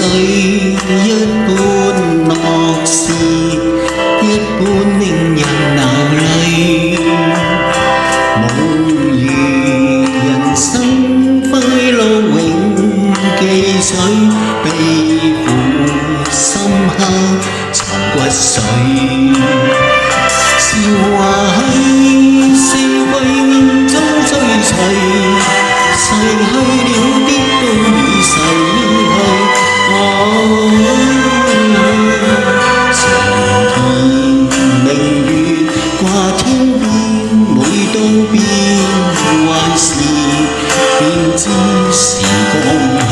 一般樂事，一般令人流淚。無如人生快樂永記取，悲苦深刻藏骨髓。笑話去，笑去面中追隨，逝去了的都已逝去。晴天明月掛天邊，每當變幻時，便知時光去。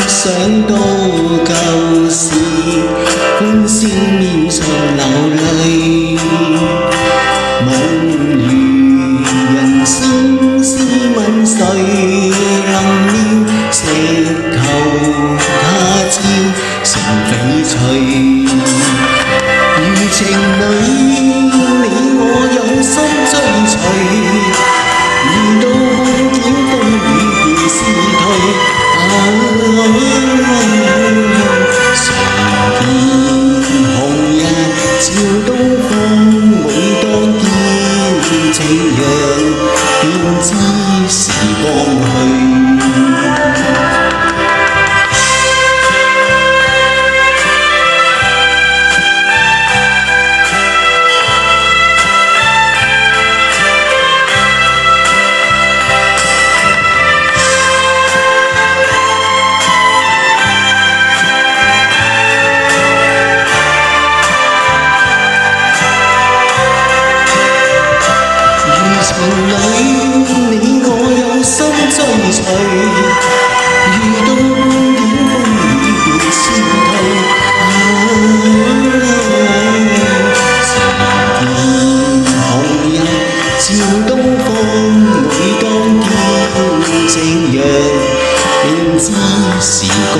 想到舊事，歡笑面上流淚。夢如人生試問誰能料，石頭他朝成翡翠。如情侶，你我有心追隨，遇到半點風雨便消退。常見紅日照東方，每當見夕陽，便知時光去。情侶，你我有心追隨，遇到半點風雨便消退。晴天紅日照東方，每當見夕陽，便知時光